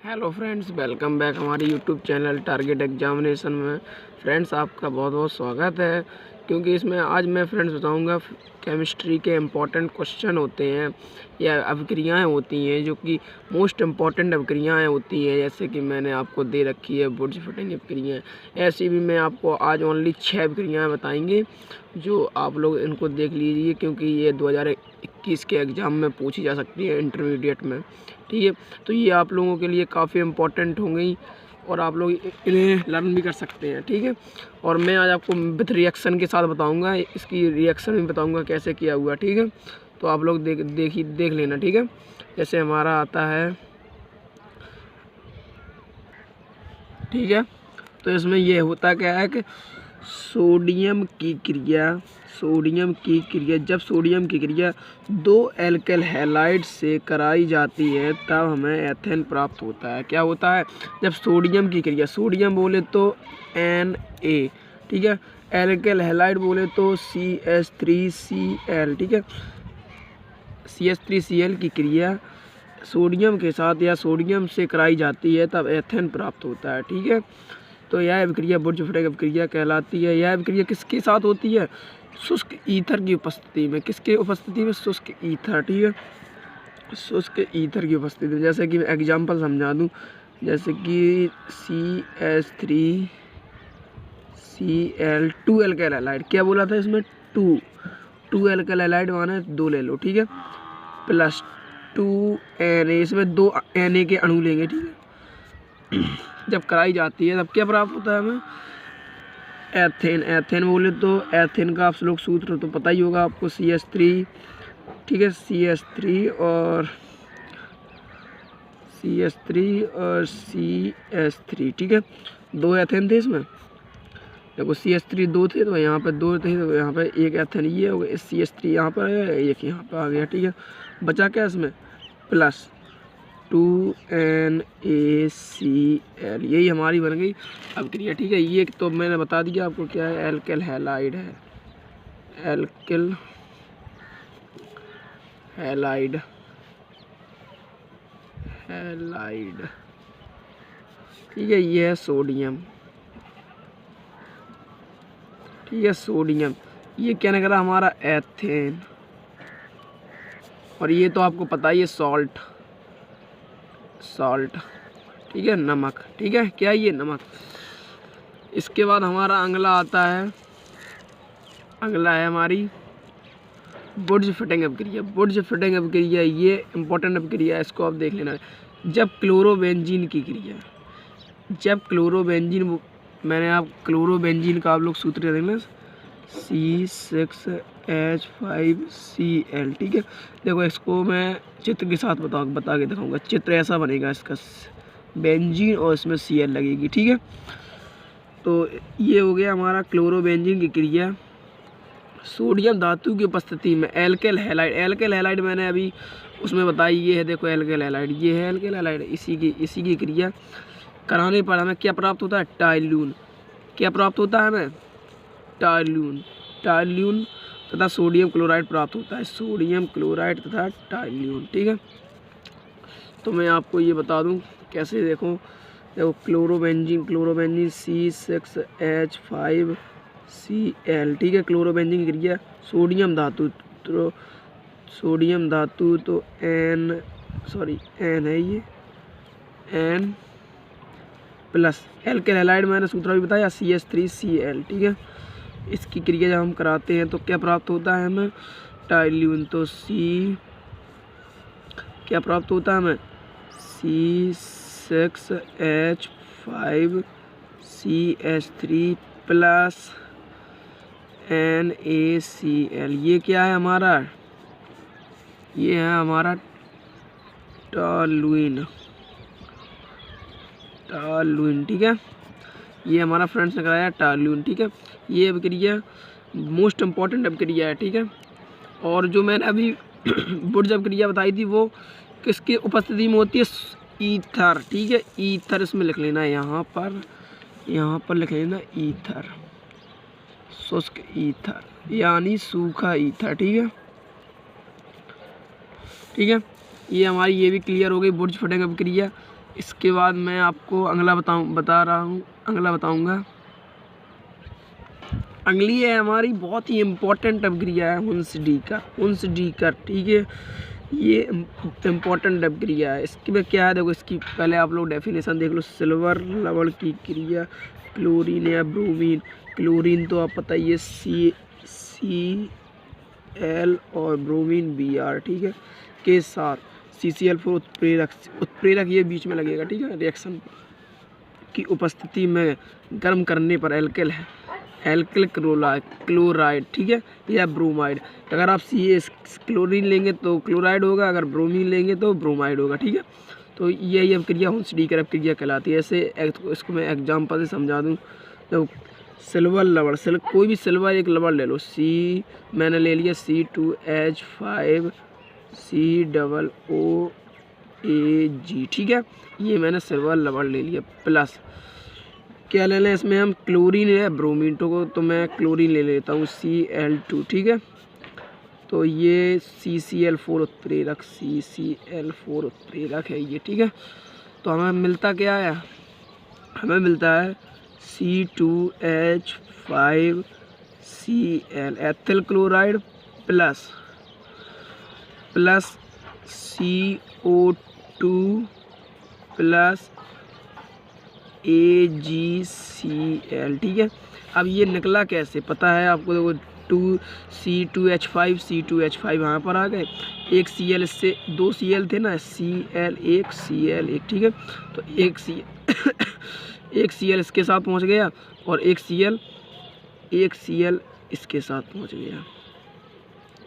Hello friends, welcome back हमारी YouTube channel target examination में। Friends, आपका बहुत बहुत स्वागत है, क्योंकि इसमें आज मैं फ्रेंड्स बताऊंगा केमिस्ट्री के इम्पोर्टेंट क्वेश्चन होते हैं या अभिक्रियाएं होती हैं जो कि मोस्ट इम्पॉर्टेंट अभिक्रियाएं होती हैं। जैसे कि मैंने आपको दे रखी है बुर्ज फटिंग अभिक्रियाएं, ऐसी भी मैं आपको आज ओनली 6 अभिक्रियाएं बताएंगे जो आप लोग इनको देख लीजिए, क्योंकि ये 2021 के एग्ज़ाम में पूछी जा सकती है इंटरमीडिएट में। ठीक है, तो ये आप लोगों के लिए काफ़ी इम्पोर्टेंट होंगी और आप लोग इन्हें लर्न भी कर सकते हैं। ठीक है, और मैं आज आपको विथ रिएक्शन के साथ बताऊंगा, इसकी रिएक्शन भी बताऊंगा कैसे किया हुआ। ठीक है, तो आप लोग देख लेना। ठीक है, जैसे हमारा आता है, ठीक है, तो इसमें ये होता क्या है कि सोडियम की क्रिया जब सोडियम की क्रिया 2 एल्केल हैलाइड से कराई जाती है तब हमें एथेन प्राप्त होता है। क्या होता है? जब सोडियम की क्रिया, सोडियम बोले तो Na, ठीक है, एल्केल हैलाइड बोले तो CH3Cl, ठीक है, CH3Cl की क्रिया सोडियम के साथ या सोडियम से कराई जाती है तब एथेन प्राप्त होता है। ठीक है, तो यह अभिक्रिया बुर्ज फटिंग अभिक्रिया कहलाती है। यह अभिक्रिया किसके साथ होती है? शुष्क ईथर की उपस्थिति में। किसके उपस्थिति में? शुष्क ईथर। ठीक है, शुष्क ईथर की उपस्थिति में। जैसे कि मैं एग्जाम्पल समझा दूं, जैसे कि CH3Cl 2 एल्केल हैलाइड। क्या बोला था इसमें? 2 एल्केल हैलाइड माने 2 ले लो, ठीक है, प्लस 2 Na, इसमें 2 Na के अणु लेंगे। ठीक है, जब कराई जाती है तब क्या प्राप्त होता है हमें? एथेन बोले तो एथेन का आप लोग सूत्र तो पता ही होगा आपको, CH3, ठीक है, CH3 और CH3, ठीक है, 2 एथेन थे इसमें। देखो CH3 2 थे तो यहाँ पे 2 थे, तो यहाँ पे एक एथेन ये हो गया, CH3 यहाँ पर है, एक यहाँ पर आ गया। ठीक है, बचा क्या इसमें? प्लस 2NaCl, यही हमारी बन गई अभिक्रिया। ठीक है, ये तो मैंने बता दिया आपको क्या है, एल्केल हैलाइड है, एल्केल हैलाइड, ठीक है, ये है सोडियम। ठीक है, सोडियम, ये क्या निकला हमारा? एथेन। और ये तो आपको पता ही है, सॉल्ट, ठीक है, नमक। ठीक है, क्या ये? नमक। इसके बाद हमारा अगला आता है, अगला है हमारी बुर्ज फटिंग अभिक्रिया। बुर्ज फटिंग अभिक्रिया ये इंपॉर्टेंट अभिक्रिया है, इसको आप देख लेना। जब क्लोरोबेंजीन की क्रिया, जब क्लोरोबेंजीन, मैंने आप क्लोरोबेंजीन का आप लोग सूत्र देखना, C6H5Cl। ठीक है, देखो इसको मैं चित्र के साथ बता के दिखाऊंगा। चित्र ऐसा बनेगा इसका, बेंजीन और इसमें Cl लगेगी। ठीक है, तो ये हो गया हमारा क्लोरोबेंजीन की क्रिया सोडियम धातु की उपस्थिति में एल्केल हैलाइड मैंने अभी उसमें बताई, ये है, देखो एल्केल हैलाइड, ये है एल्केल हैलाइड, इसी की क्रिया कराने पर हमें क्या प्राप्त होता है? टाइल्यून। क्या प्राप्त होता है हमें? टाइल्यून तथा सोडियम क्लोराइड प्राप्त होता है, सोडियम क्लोराइड तथा टाइल्यून। ठीक है, तो मैं आपको ये बता दूं कैसे। देखो क्लोरोबेंजीन C6H5Cl, ठीक है, क्लोरोबेंजीन की क्रिया सोडियम धातु तो N है, ये N प्लस एल्केल हैलाइड मैंने सूत्र भी बताया, CH3Cl। ठीक है, इसकी क्रिया जब हम कराते हैं तो क्या प्राप्त होता है हमें? टाइल्यून। तो क्या प्राप्त होता है हमें? C6H5CH3 plus NaCl। ये क्या है हमारा? ये है हमारा टॉलुइन। ठीक है, ये हमारा फ्रेंड्स ने कराया टॉलुइन। ठीक है, ये अभिक्रिया मोस्ट इम्पॉर्टेंट अभिक्रिया है। ठीक है, और जो मैंने अभी बुर्ज अभिक्रिया बताई थी वो किसके उपस्थिति में होती है? ईथर। ठीक है, ईथर इसमें लिख लेना है, यहाँ पर लिख लेना ईथर, शुष्क ईथर यानी सूखा ईथर। ठीक है, ये हमारी ये भी क्लियर हो गई बुर्ज फटिंग अभिक्रिया। इसके बाद मैं आपको अगला अगला बताऊंगा। अगली है हमारी बहुत ही इम्पोर्टेंट अपक्रिया है हुंस-डी-कर, ठीक है। ये इम्पोर्टेंट अपक्रिया है। इसके में क्या है, देखो इसकी पहले आप लोग डेफिनेशन देख लो। सिल्वर लवण की क्रिया क्लोरीन या ब्रोमीन, क्लोरीन तो आप पता ही है CCl और ब्रोमीन Br, ठीक है, के साथ CCl4 उत्प्रेरक ये बीच में लगेगा, ठीक है। रिएक्शन की उपस्थिति में गर्म करने पर एल्किल क्लोराइड, ठीक है, या ब्रोमाइड। अगर आप क्लोरीन लेंगे तो क्लोराइड होगा, अगर ब्रोमीन लेंगे तो ब्रोमाइड होगा, ठीक है। तो यही अपक्रिया हुंस-डी-कर अपक्रिया कहलाती है। ऐसे इसको मैं एग्जाम्पल से समझा दूँ। तो सिल्वर लवण, कोई भी सिल्वर एक लवण ले लो। मैंने ले लिया C2H5 COOAG, ठीक है। ये मैंने सिल्वर लवण ले लिया। प्लस क्या ले लें इसमें हम, क्लोरीन है ब्रोमीन, तो मैं क्लोरीन ले लेता हूँ Cl2, ठीक है। तो ये CCl4 उत्प्रेरक है ये, ठीक है। तो हमें मिलता क्या है, हमें मिलता है C2H5Cl ethyl chloride plus CO2 plus AgCl, ठीक है। अब ये निकला कैसे पता है आपको, देखो C2H5 यहाँ पर आ गए। एक Cl, इससे 2 Cl थे ना, Cl1 ठीक है। तो एक Cl इसके साथ पहुँच गया और एक Cl इसके साथ पहुँच गया,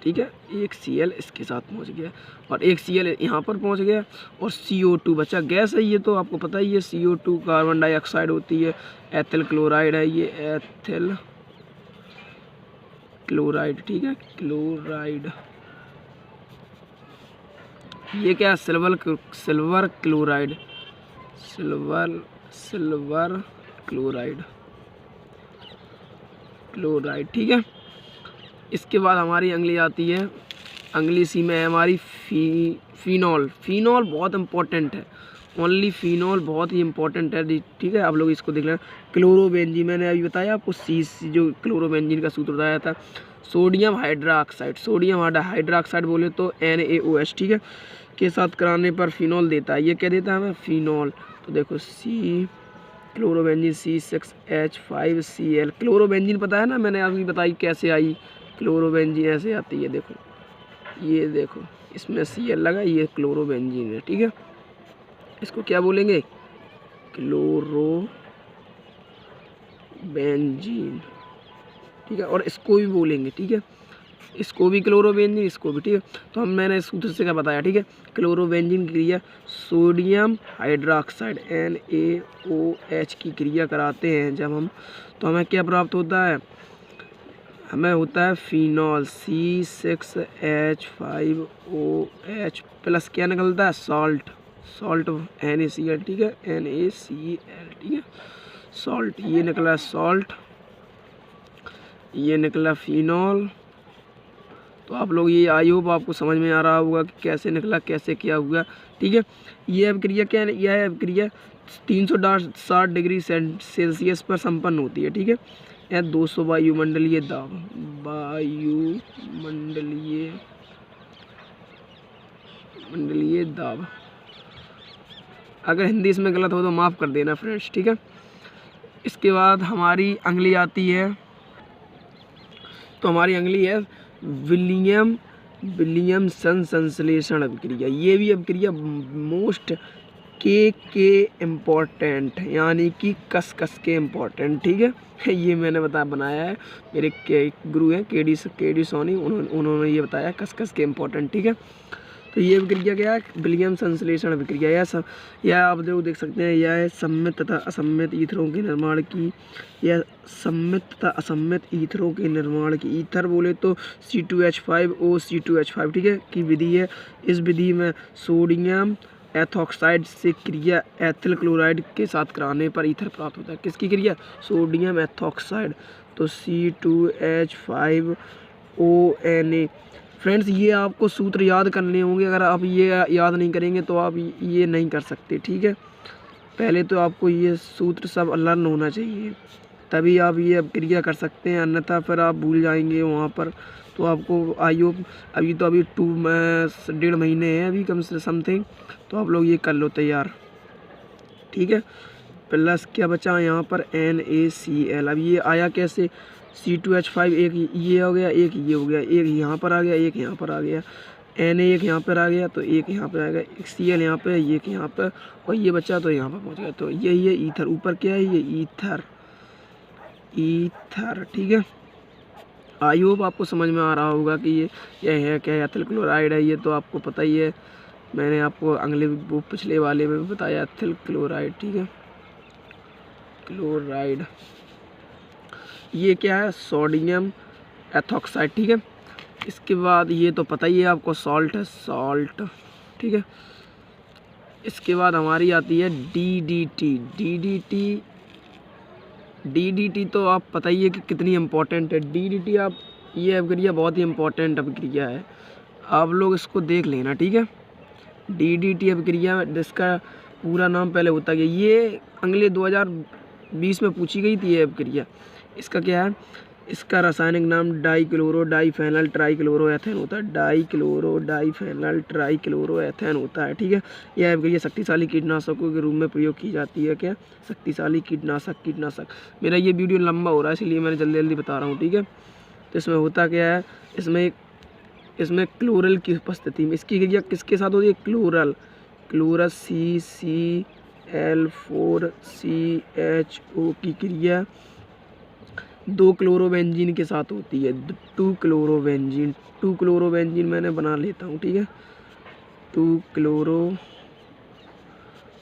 ठीक है। एक Cl इसके साथ पहुंच गया और एक Cl यहाँ पर पहुंच गया और CO2 बचा। गैस है ये तो आपको पता ही है, CO2 कार्बन डाइऑक्साइड होती है। एथिल क्लोराइड है ये, एथिल क्लोराइड, ठीक है, क्लोराइड। ये क्या है, सिल्वर क्लोराइड, सिल्वर क्लोराइड, ठीक है। इसके बाद हमारी अगली आती है, अगली सी में है हमारी फिनॉल बहुत इंपॉर्टेंट है। ओनली फिनॉल बहुत ही इंपॉर्टेंट है, ठीक है। आप लोग इसको देख लेना। क्लोरोबेंजीन, मैंने अभी बताया आपको जो क्लोरोबेंजीन का सूत्र बताया था, सोडियम हाइड्रोक्साइड बोले तो NaOH, ठीक है, के साथ कराने पर फिनॉल देता है। ये क्या देता है हमें, फिनॉल। तो देखो क्लोरोबेंजीन C6H5Cl, क्लोरोबेंजीन पता है ना, मैंने अभी बताई कैसे आई। क्लोरोबेंजीन ऐसे आती है, देखो ये देखो इसमें Cl लगा, ये क्लोरोबेंजीन है, ठीक है। इसको क्या बोलेंगे, क्लोरोबेंजीन, ठीक है। और इसको भी बोलेंगे, ठीक है, इसको भी क्लोरोबेंजीन, इसको भी, ठीक है। तो मैंने सूत्र से क्या बताया, ठीक है। क्लोरोबेंजीन क्रिया सोडियम हाइड्रोक्साइड NaOH की क्रिया कराते हैं जब हम, तो हमें क्या प्राप्त होता है, हमें होता है फिनॉल C6H5OH प्लस क्या निकलता है, सॉल्ट NaCl, ठीक है, NaCl, ठीक है, सॉल्ट। ये निकला सॉल्ट, ये निकला फिनॉल। तो आप लोग ये आई होप आपको समझ में आ रहा होगा कि कैसे निकला, कैसे क्या हुआ, ठीक है। ये अभिक्रिया क्या है, यह अभिक्रिया 360 डिग्री सेल्सियस पर संपन्न होती है, ठीक है। यह 200 वायुमंडलीय दाब। अगर हिंदी इसमें गलत हो तो माफ़ कर देना फ्रेंड्स, ठीक है। इसके बाद हमारी अगली आती है, तो हमारी अगली है विलियमसन संश्लेषण अभिक्रिया। ये भी अभिक्रिया मोस्ट के इम्पोर्टेंट, यानी कि कस के इम्पोर्टेंट, ठीक है। ये मैंने बनाया है, मेरे गुरु हैं के डी सोनी, उन्होंने ये बताया कस के इम्पोर्टेंट, ठीक है। तो ये अभिक्रिया क्या है, विलियम संश्लेषण अभिक्रिया। यह आप लोग देख सकते हैं, यह सम्मित तथा असम्मित ईथरों के निर्माण की, यह सम्मित तथा असम्मित ईथरों के निर्माण की, ईथर बोले तो C2H5O C2H5, ठीक है, की विधि है। इस विधि में सोडियम एथॉक्साइड से क्रिया एथिल क्लोराइड के साथ कराने पर ईथर प्राप्त होता है। किसकी क्रिया, सोडियम एथॉक्साइड, तो C2H5ONa। फ्रेंड्स ये आपको सूत्र याद करने होंगे, अगर आप ये याद नहीं करेंगे तो आप ये नहीं कर सकते, ठीक है। पहले तो आपको ये सूत्र सब लर्न होना चाहिए, तभी आप ये क्रिया कर सकते हैं, अन्यथा फिर आप भूल जाएंगे वहाँ पर। तो आपको आई होप अभी 1.5 महीने हैं अभी कम से समथिंग, तो आप लोग ये कर लो तैयार, ठीक है। प्लस क्या बचा यहाँ पर NaCl। अब ये आया कैसे, C2H5, एक ये हो गया, एक ये हो गया, एक यहाँ पर आ गया, एक यहाँ पर आ गया, Na एक यहाँ पर आ गया, तो एक यहाँ पर आ गया, एक Cl यहाँ पे, एक यहाँ पर, और ये बचा तो यहाँ पर पहुँच गया। तो यही है ईथर। ऊपर क्या है, ये ईथर, ठीक है। आई होप आपको समझ में आ रहा होगा कि ये है क्या, एथिल क्लोराइड है। ये तो आपको पता ही है, मैंने आपको वो पिछले वाले में भी बताया, एथिल क्लोराइड, ठीक है, क्लोराइड। ये क्या है, सोडियम एथॉक्साइड, ठीक है। इसके बाद ये तो पता ही है आपको, सॉल्ट है, सॉल्ट, ठीक है। इसके बाद हमारी आती है DDT तो आप पता ही है कि कितनी इम्पोर्टेंट है DDT। आप ये अभिक्रिया बहुत ही इम्पोर्टेंट अभिक्रिया है, आप लोग इसको देख लेना, ठीक है। DDT अभिक्रिया, जिसका पूरा नाम पहले होता गया, ये अगले 2020 में पूछी गई थी ये अभिक्रिया। इसका क्या है, इसका रासायनिक नाम डाइक्लोरो डाइफेनल ट्राइक्लोरोएथेन होता है, डाइक्लोरो डाइफेनल ट्राइक्लोरोएथेन होता है, ठीक है। यह अभिक्रिया शक्तिशाली कीटनाशकों के रूप में प्रयोग की जाती है। क्या, शक्तिशाली कीटनाशक। मेरा ये वीडियो लंबा हो रहा है इसलिए मैंने जल्दी बता रहा हूँ, ठीक है। तो इसमें होता क्या है, इसमें क्लोरल की उपस्थिति में इसकी क्रिया किसके साथ होती है, क्लोरस CCl4CHO की क्रिया 2 क्लोरोबेंजीन के साथ होती है, 2 क्लोरोबेंजीन मैंने बना लेता हूँ, ठीक है। 2 क्लोरो,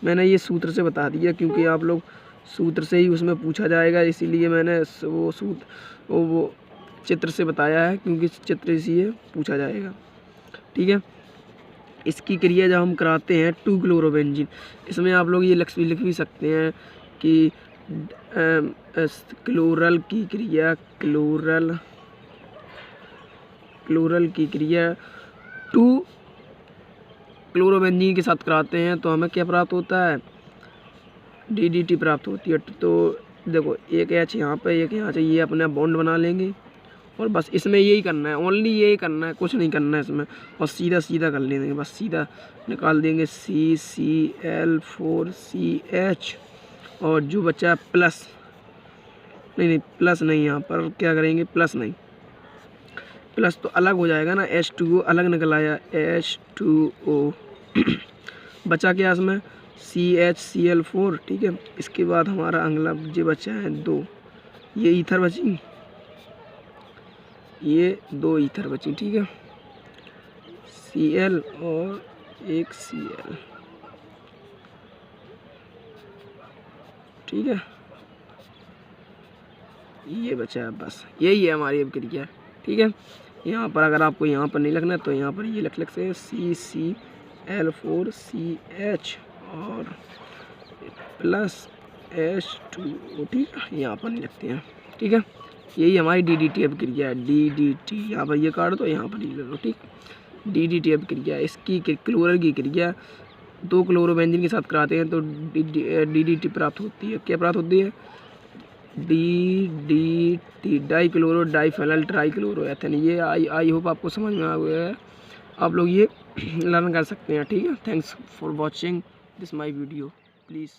मैंने ये सूत्र से बता दिया क्योंकि आप लोग सूत्र से ही उसमें पूछा जाएगा, इसीलिए मैंने वो चित्र से बताया है, क्योंकि चित्र से ही पूछा जाएगा, ठीक है। इसकी क्रिया जब हम कराते हैं 2 क्लोरोबेंजीन, इसमें आप लोग ये लिख भी सकते हैं कि क्लोरल की क्रिया 2 क्लोरोबेंजीन के साथ कराते हैं तो हमें क्या प्राप्त होता है, DDT प्राप्त होती है। तो देखो, एक H यहाँ पे, एक यहाँ से, ये अपने बॉन्ड बना लेंगे और बस इसमें यही करना है, ओनली यही करना है, कुछ नहीं करना है इसमें, और सीधा कर लेंगे, बस सीधा निकाल देंगे CCl4CH, और जो बचा प्लस, नहीं प्लस नहीं, यहाँ पर क्या करेंगे, प्लस नहीं, प्लस तो अलग हो जाएगा ना, H2O अलग निकल आया, H2O बचा क्या इसमें, CHCl4, ठीक है। इसके बाद हमारा अगला जो बचा है 2, ये ईथर बची, ये 2 ईथर बची, ठीक है, Cl और एक Cl, ठीक है। ये बचा है, बस यही है हमारी अभिक्रिया, ठीक है। यहाँ पर अगर आपको यहाँ पर नहीं लिखना तो यहाँ पर ये लिख सकते हैं CCl4CH और प्लस H2O, ठीक है, यहाँ पर नहीं लिखते हैं, ठीक है। यही हमारी DDT अभिक्रिया है, DDT, यहाँ पर ये काट दो, यहाँ पर ये ले लो, ठीक। DDT अभिक्रिया, इसकी क्लोरल की क्रिया 2 क्लोरोबेंजीन के साथ कराते हैं तो DDT प्राप्त होती है। क्या प्राप्त होती है, DDT, डाइक्लोरो डाइफेनल ट्राइक्लोरोएथेन। ये आई होप आपको समझ में आ गया है, आप लोग ये लर्न कर सकते हैं, ठीक है। Thanks for watching this my video, please.